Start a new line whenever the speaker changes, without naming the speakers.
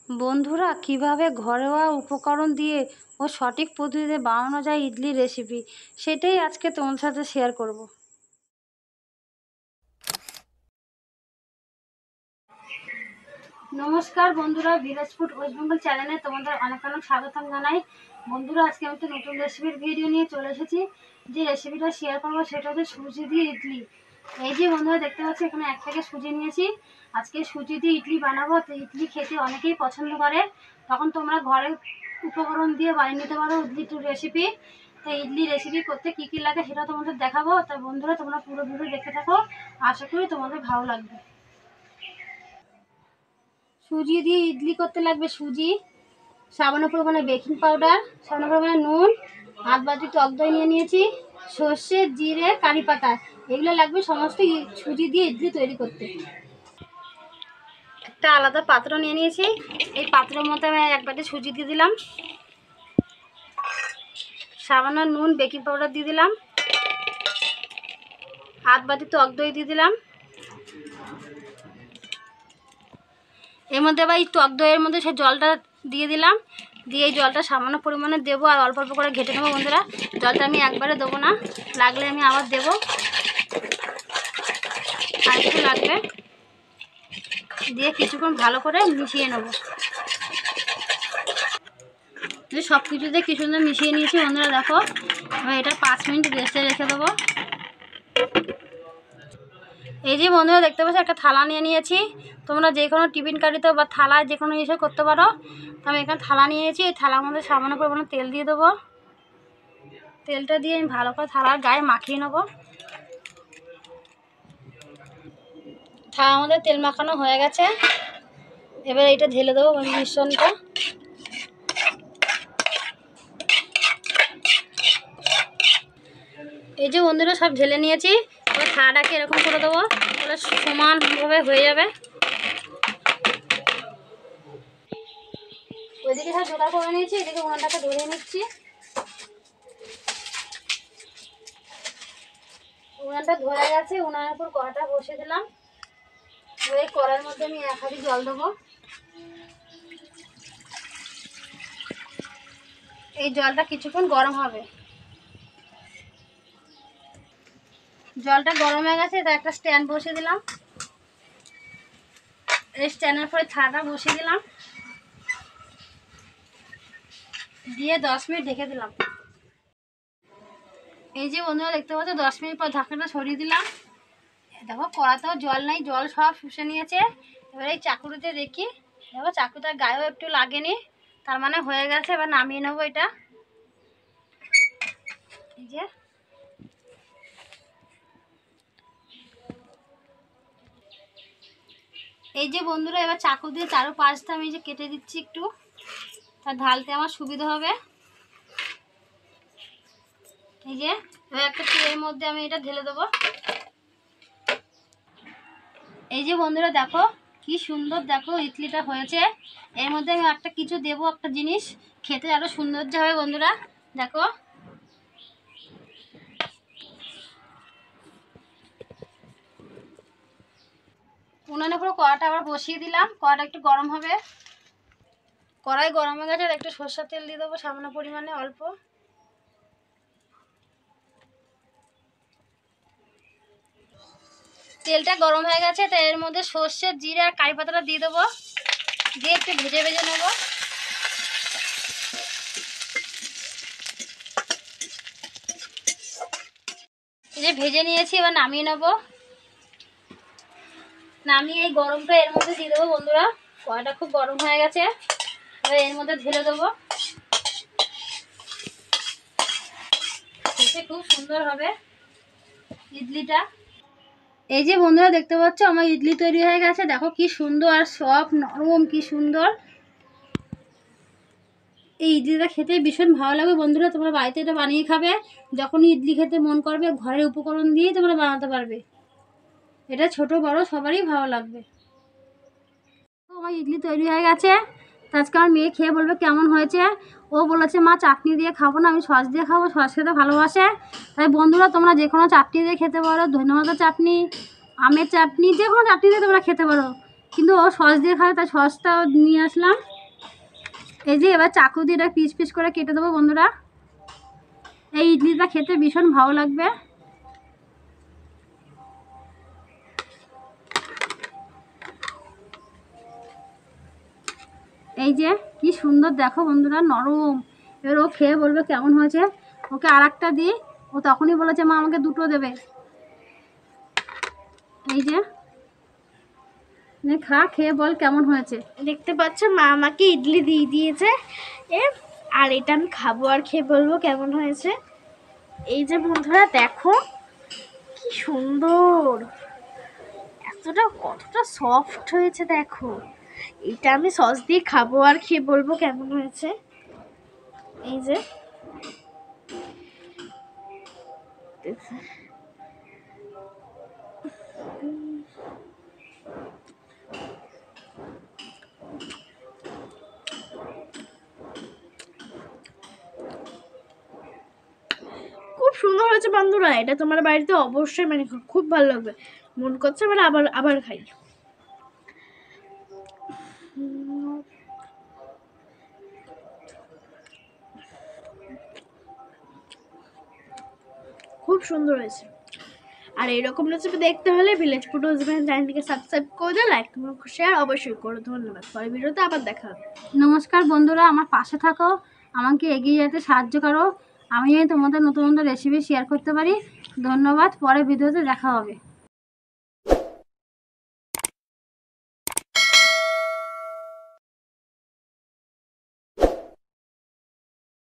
বন্ধুরা, কিভাবে ঘরোয়া উপকরণ দিয়ে ও সঠিক পদ্ধতিতে বানানো যায় ইডলি রেসিপি, সেটাই আজকে তোমার সাথে শেয়ার করব। নমস্কার বন্ধুরা, ভিলেজ ফুড ওয়েস্ট বেঙ্গল চ্যানেলে তোমাদের অনেক অনেক স্বাগতম জানাই। বন্ধুরা, আজকে আমি একটা নতুন রেসিপির ভিডিও নিয়ে চলে এসেছি। যে রেসিপিটা শেয়ার করবো সেটা হচ্ছে সুজি দিয়ে ইডলি। এই যে বন্ধুরা দেখতে পাচ্ছি, এখানে 1 প্যাকেট সুজি নিয়েছি। আজকে সুজি দিয়ে ইডলি বানাবো। তো ইডলি খেতে অনেকেই পছন্দ করে, তখন তোমরা ঘরে উপকরণ দিয়ে বানিয়ে নিতে পারো ইডলি রেসিপি। তো ইডলি রেসিপি করতে কী কী লাগে সেটা তোমাদের দেখাবো। তাই বন্ধুরা, তোমরা পুরো ভিডিও দেখে থাকো, আশা করি তোমাদের ভালো লাগবে। সুজি দিয়ে ইডলি করতে লাগবে সুজি, সামান্য পরিমাণে বেকিং পাউডার, সামান্য পরিমাণে নুন, 1/2 বাটি টক দই নিয়ে নিয়েছি, সর্ষে, জিরে, কারি পাতা, এগুলো লাগবে সমস্ত সুজি দিয়ে ইডলি তৈরি করতে। একটা আলাদা পাত্র নিয়ে নিয়েছি। এই পাত্রের মধ্যে আমি 1 বাটি সুজি দিয়ে দিলাম, সামান্য নুন, বেকিং পাউডার দিয়ে দিলাম, 1/2 বাটি টক দই দিয়ে দিলাম। এর মধ্যে আবার এই টক দইয়ের মধ্যে সেই জলটা দিয়ে দিলাম। দিয়ে এই জলটা সামান্য পরিমাণে দেবো আর অল্প অল্প করে ঘেটে নেবো। বন্ধুরা, জলটা আমি একবারে দেবো না, লাগলে আমি আবার দেবো, আর একটু লাগবে। দিয়ে কিছুক্ষণ ভালো করে মিশিয়ে নেবো। সব কিছুতে কি সুন্দর মিশিয়ে নিয়েছি বন্ধুরা, দেখো। এবার এটা 5 মিনিট রেস্টে রেখে দেবো। এই যে বন্ধুরা দেখতে পাচ্ছ, একটা থালা নিয়ে নিয়েছি। তোমরা যে কোনো টিফিন কারিতে বা থালায় যে কোনো ইসে করতে পারো। তো আমি এখানে থালা নিয়েছি। এই থালার মধ্যে সামান্য পরিমাণে তেল দিয়ে দেবো। তেলটা দিয়ে আমি ভালো করে থালার গায়ে মাখিয়ে নেবো। থালার মধ্যে তেল মাখানো হয়ে গেছে। এবার এইটা ঢেলে দেবো মিশ্রণটা। এই যে বন্ধুরা সব ঢেলে নিয়েছি। এবার থালাটাকে এরকম করে দেবো, তাহলে সমানভাবে হয়ে যাবে। ওইদিকে সব জোগাড় করে নিয়েছি, এদিকে উনানটাকে ধরিয়ে নিচ্ছি। উনানটা ধরে গেছে, উনানের উপর কড়াটা বসিয়ে দিলাম। এই কড়ার মধ্যে আমি 1 হাঁড়ি জল দেবো। এই জলটা কিছুক্ষণ গরম হবে। জলটা গরম হয়ে গেছে, এটা একটা স্ট্যান্ড বসিয়ে দিলাম। এই স্ট্যান্ডের পরে থালাটা বসিয়ে দিলাম, দিয়ে 10 মিনিট ঢেকে দিলাম। এই যে বন্ধুরা দেখতে পাচ্ছ, 10 মিনিট পর ঢাকনাটা সরিয়ে দিলাম। দেখো কড়াতেও জল নাই, জল সব শুষে নিয়েছে। এবার এই চাকুরিতে দেখি, দেখো চাকুটার গায়েও একটু লাগেনি, তার মানে হয়ে গেছে। এবার নামিয়ে নেবো এটা। এই যে বন্ধুরা, এবার চাকু দিয়ে চারোপাশটা আমি যে কেটে দিচ্ছি একটু, তা ঢালতে আমার সুবিধা হবে। এই যে এবার একটা ট্রের মধ্যে আমি এটা ঢেলে দেবো। এই যে বন্ধুরা দেখো কি সুন্দর, দেখো ইডলিটা হয়েছে। এর মধ্যে আমি একটা কিছু দেবো, একটা জিনিস খেতে আরো সৌন্দর্য হবে। বন্ধুরা দেখো, উনানে পুরো কড়াটা আবার বসিয়ে দিলাম। কড়াটা একটু গরম হবে। কড়াই গরম হয়ে গেছে, একটু সরষের তেল দিয়ে দেবো সামান্য পরিমাণে, অল্প। তেলটা গরম হয়ে গেছে, তাই এর মধ্যে সর্ষে, জিরে আর কারি পাতাটা দিয়ে দেবো। দিয়ে একটু ভেজে ভেজে নেব। এই যে ভেজে নিয়েছি, এবার নামিয়ে নেব। নামিয়ে এই গরমটা এর মধ্যে দিয়ে দেবো। বন্ধুরা, কড়াটা খুব গরম হয়ে গেছে, এবার এর মধ্যে ঢেলে দেবো। খেতে খুব সুন্দর হবে ইডলিটা। এই যে বন্ধুরা দেখতে পাচ্ছ, আমার ইডলি তৈরি হয়ে গেছে। দেখো কি সুন্দর আর সফট নরম, কি সুন্দর। এই ইডলিটা খেতে ভীষণ ভালো লাগে। বন্ধুরা, তোমরা বাড়িতে এটা বানিয়ে খাবে। যখন ইডলি খেতে মন করবে, ঘরের উপকরণ দিয়েই তোমরা বানাতে পারবে। এটা ছোট বড় সবারই ভালো লাগবে। আমার ইডলি তৈরি হয়ে গেছে। আজকে আমার মেয়ে খেয়ে বলবে কেমন হয়েছে। ও বলেছে, মা চাটনি দিয়ে খাবো না, আমি সস দিয়ে খাবো, সস খেতে ভালোবাসে। তাই বন্ধুরা, তোমরা যে কোনো চাটনি দিয়ে খেতে পারো, ধনেপাতার চাটনি, আমের চাটনি, যে কোনো চাটনি দিয়ে তোমরা খেতে পারো। কিন্তু ও সস দিয়ে খাবে, তাই সসটাও নিয়ে আসলাম। এই যে এবার চাকু দিয়ে এটা পিস পিস করে কেটে দেবো বন্ধুরা। এই ইডলিটা খেতে ভীষণ ভালো লাগবে। এই যে কি সুন্দর দেখো বন্ধুরা, নরম। এবার ও খেয়ে বলবে কেমন হয়েছে। ওকে আর একটা দিই, ও তখনই বলেছে মা আমাকে দুটো দেবে। এই যে খা, খেয়ে বল কেমন হয়েছে।
দেখতে পাচ্ছ মা আমাকে ইডলি দিয়ে দিয়েছে, আর এটা আমি খাবো আর খেয়ে বলবো কেমন হয়েছে। এই যে বন্ধুরা দেখো কি সুন্দর, কতটা সফট হয়েছে দেখো। এটা আমি সস দিয়ে খাবো আর খেয়ে বলবো কেমন হয়েছে। এই যে খুব সুন্দর হয়েছে বন্ধুরা, এটা তোমার বাড়িতে অবশ্যই মানে খুব ভালো লাগবে। মন করছে মানে আবার আবার খাই। খুব সুন্দর হয়েছে। আর এরকম রেসিপি দেখতে হলে ভিলেজ ফুড হাজবেন্ড চ্যানেলটিকে সাবস্ক্রাইব করে দিও, লাইক শেয়ার অবশ্যই করো। ধন্যবাদ, পরের ভিডিওতে আবার দেখা হবে।
নমস্কার বন্ধুরা, আমার পাশে থাকো, আমাকে এগিয়ে যেতে সাহায্য করো, আমি তোমাদের নতুন নতুন রেসিপি শেয়ার করতে পারি। ধন্যবাদ, পরের ভিডিওতে দেখা হবে।